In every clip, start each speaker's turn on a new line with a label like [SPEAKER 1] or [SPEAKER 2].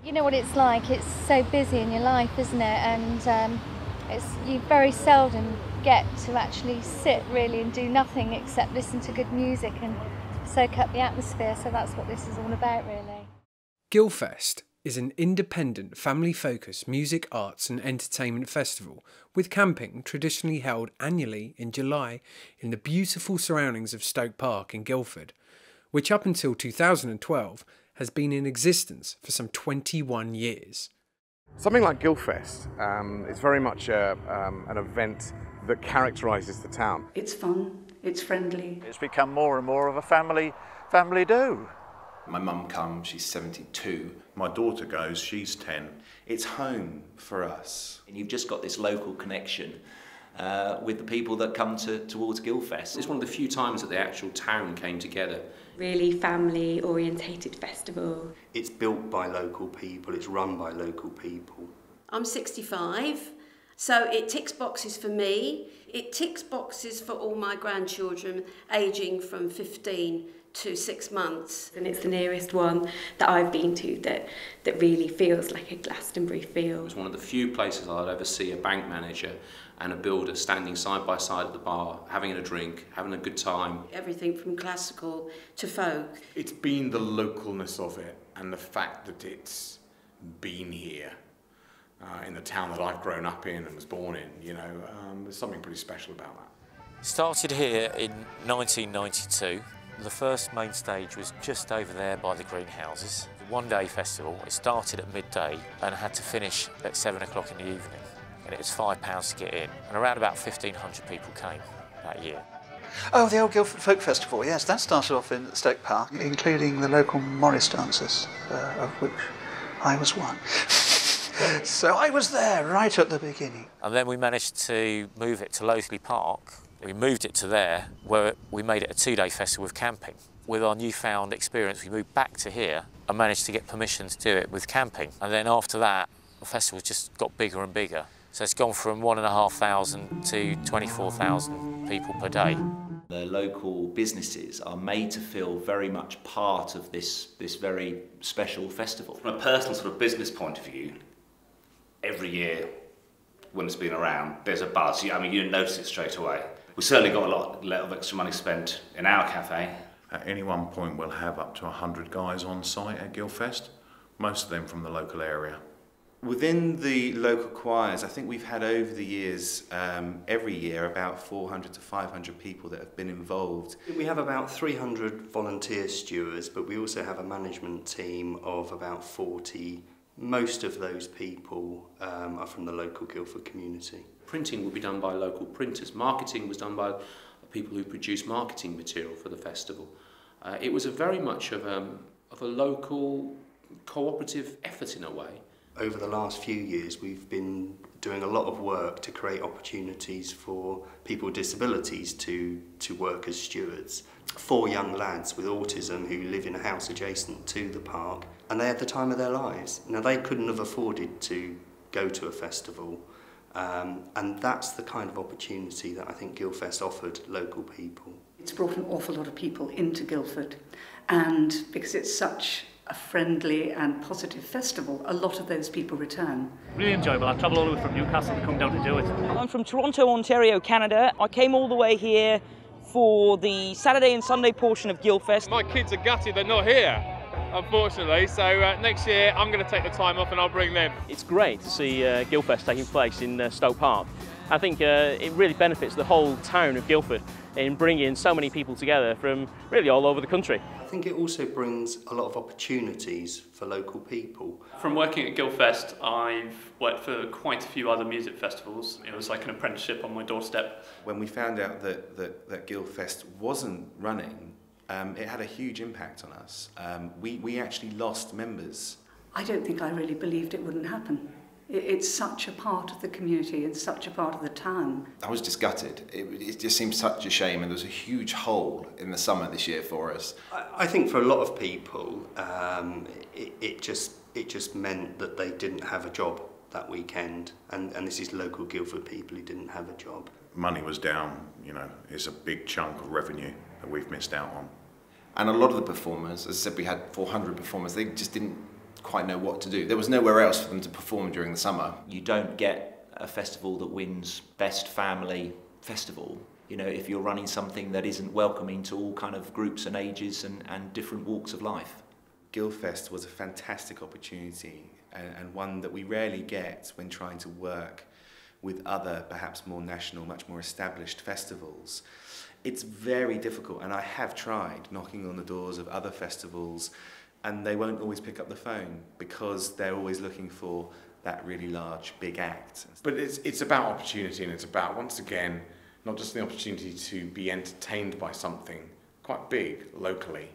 [SPEAKER 1] You know what it's like, it's so busy in your life, isn't it? And you very seldom get to actually sit really and do nothing except listen to good music and soak up the atmosphere, so that's what this is all about really.
[SPEAKER 2] GuilFest is an independent, family-focused music, arts and entertainment festival with camping traditionally held annually in July in the beautiful surroundings of Stoke Park in Guildford, which up until 2012 has been in existence for some 21 years.
[SPEAKER 3] Something like GuilFest is very much an event that characterises the town.
[SPEAKER 4] It's fun, it's friendly.
[SPEAKER 5] It's become more and more of a family do.
[SPEAKER 6] My mum comes, she's 72.
[SPEAKER 7] My daughter goes, she's 10.
[SPEAKER 6] It's home for us. And you've just got this local connection with the people that come towards GuilFest.
[SPEAKER 8] It's one of the few times that the actual town came together.
[SPEAKER 9] Really family orientated festival.
[SPEAKER 10] It's built by local people, it's run by local people.
[SPEAKER 11] I'm 65, so it ticks boxes for me. It ticks boxes for all my grandchildren aging from 15 to 6 months.
[SPEAKER 9] And it's the nearest one that I've been to that really feels like a Glastonbury feel.
[SPEAKER 8] It was one of the few places I'd ever see a bank manager and a builder standing side by side at the bar, having a drink, having a good time.
[SPEAKER 11] Everything from classical to folk.
[SPEAKER 3] It's been the localness of it and the fact that it's been here in the town that I've grown up in and was born in, you know, there's something pretty special about that.
[SPEAKER 12] Started here in 1992. The first main stage was just over there by the greenhouses. The one-day festival, it started at midday and had to finish at 7 o'clock in the evening. And it was £5 to get in. And around about 1,500 people came that year.
[SPEAKER 5] Oh, the old Guildford Folk Festival, yes, that started off in Stoke Park. Including the local Morris dancers, of which I was one. So I was there right at the beginning.
[SPEAKER 12] And then we managed to move it to Loathley Park. We moved it to there, where we made it a 2-day festival with camping. With our newfound experience, we moved back to here and managed to get permission to do it with camping. And then after that, the festival just got bigger and bigger. So it's gone from 1,500 to 24,000 people per day.
[SPEAKER 6] The local businesses are made to feel very much part of this very special festival.
[SPEAKER 13] From a personal sort of business point of view, every year when it's been around, there's a buzz. I mean, you notice it straight away. We've certainly got a lot of extra money spent in our cafe.
[SPEAKER 7] At any one point we'll have up to 100 guys on site at GuilFest, most of them from the local area.
[SPEAKER 6] Within the local choirs, I think we've had over the years, every year, about 400 to 500 people that have been involved.
[SPEAKER 10] We have about 300 volunteer stewards, but we also have a management team of about 40. Most of those people are from the local Guildford community.
[SPEAKER 8] Printing would be done by local printers. Marketing was done by people who produce marketing material for the festival. It was very much of a local cooperative effort in a way.
[SPEAKER 10] Over the last few years we've been doing a lot of work to create opportunities for people with disabilities to work as stewards. 4 young lads with autism who live in a house adjacent to the park, and they had the time of their lives. Now they couldn't have afforded to go to a festival, and that's the kind of opportunity that I think GuilFest offered local people.
[SPEAKER 4] It's brought an awful lot of people into Guildford, and because it's such a friendly and positive festival, a lot of those people return.
[SPEAKER 14] Really enjoyable. I've travelled all the way from Newcastle to come down to do it.
[SPEAKER 15] I'm from Toronto, Ontario, Canada. I came all the way here for the Saturday and Sunday portion of GuilFest.
[SPEAKER 16] My kids are gutted they're not here, unfortunately, so next year I'm going to take the time off and I'll bring them.
[SPEAKER 14] It's great to see GuilFest taking place in Stoke Park. I think it really benefits the whole town of Guildford in bringing so many people together from really all over the country.
[SPEAKER 10] I think it also brings a lot of opportunities for local people.
[SPEAKER 17] From working at GuilFest, I've worked for quite a few other music festivals. It was like an apprenticeship on my doorstep.
[SPEAKER 6] When we found out that GuilFest wasn't running, it had a huge impact on us. We actually lost members.
[SPEAKER 4] I don't think I really believed it wouldn't happen. It's such a part of the community and such a part of the town.
[SPEAKER 6] I was just gutted. It just seemed such a shame, and there was a huge hole in the summer this year for us.
[SPEAKER 10] I think for a lot of people, it just meant that they didn't have a job that weekend, and this is local Guildford people who didn't have a job.
[SPEAKER 7] Money was down, you know, it's a big chunk of revenue that we've missed out on.
[SPEAKER 6] And a lot of the performers, as I said, we had 400 performers, they just didn't quite know what to do. There was nowhere else for them to perform during the summer.
[SPEAKER 18] You don't get a festival that wins Best Family Festival, you know, if you're running something that isn't welcoming to all kind of groups and ages and different walks of life.
[SPEAKER 6] GuilFest was a fantastic opportunity and one that we rarely get when trying to work with other, perhaps more national, much more established festivals. It's very difficult, and I have tried knocking on the doors of other festivals, and they won't always pick up the phone because they're always looking for that really large, big act.
[SPEAKER 3] But it's about opportunity, and it's about, once again, not just the opportunity to be entertained by something quite big locally,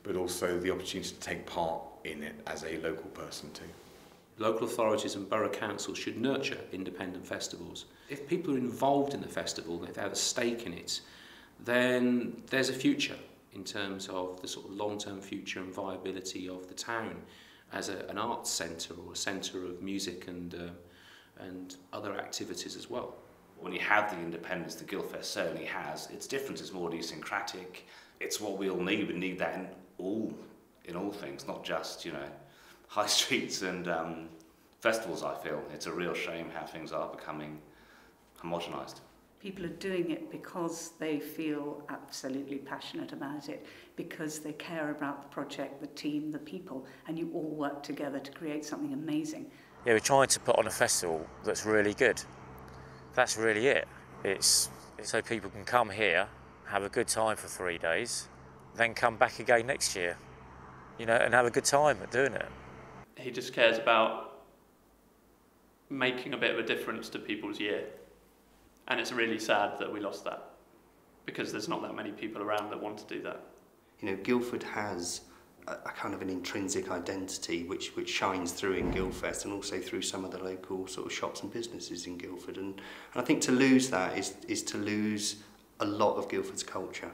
[SPEAKER 3] but also the opportunity to take part in it as a local person too.
[SPEAKER 8] Local authorities and borough councils should nurture independent festivals. If people are involved in the festival, if they have a stake in it, then there's a future in terms of the sort of long-term future and viability of the town as an arts centre or a centre of music and other activities as well.
[SPEAKER 13] When you have the independence that GuilFest certainly has, it's different, it's more idiosyncratic. It's what we all need. We need that in all things, not just, you know, high streets and festivals, I feel. It's a real shame how things are becoming homogenised.
[SPEAKER 4] People are doing it because they feel absolutely passionate about it, because they care about the project, the team, the people, and you all work together to create something amazing.
[SPEAKER 12] Yeah, we're trying to put on a festival that's really good. That's really it. It's so people can come here, have a good time for 3 days, then come back again next year, you know, and have a good time at doing it.
[SPEAKER 17] He just cares about making a bit of a difference to people's year. And it's really sad that we lost that, because there's not that many people around that want to do that.
[SPEAKER 10] You know, Guildford has a kind of an intrinsic identity which shines through in GuilFest and also through some of the local sort of shops and businesses in Guildford. And I think to lose that is to lose a lot of Guildford's culture.